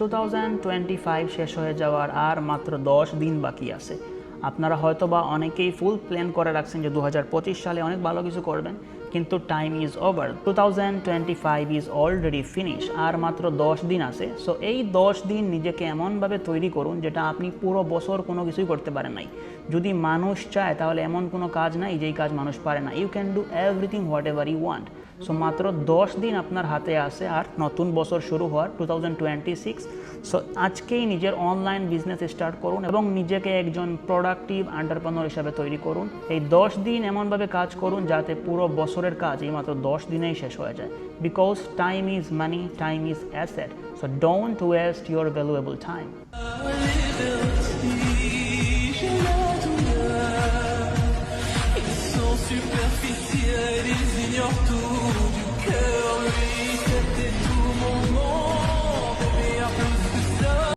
2025 শেষ হয়ে যাওয়ার আর মাত্র 10 দিন বাকি আছে। আপনারা হয়তো বা অনেকেই ফুল প্ল্যান করে রাখছেন যে 2025 সালে অনেক ভালো কিছু করবেন, কিন্তু time is over. 2025 is already finish, আর মাত্র 10 দিন আছে। সো এই 10 দিন নিজেকে এমনভাবে তৈরি করুন যেটা আপনি পুরো বছর কোনো কিছুই করতে পারেন নাই। যদি মানুষ চায় তাহলে এমন কোনো কাজ নাই যেই কাজ মানুষ পারে না। You can do everything whatever you want. So মাত্র 10 দিন আপনার হাতে আছে আর নতুন বছর শুরু হওয়ার 2026। সো আজকেই নিজের অনলাইন বিজনেস স্টার্ট করুন এবং নিজেকে একজন প্রোডাক্টিভ এন্টারপ্রেনিউর হিসাবে তৈরি করুন। এই 10 দিন এমনভাবে কাজ করুন যাতে পুরো বছরের কাজ এই মাত্র 10 দিনেই শেষ হয়ে যায়। Because time is money, time is asset. So don't waste your valuable time. Superficiels, ils ignorent tout du cœur.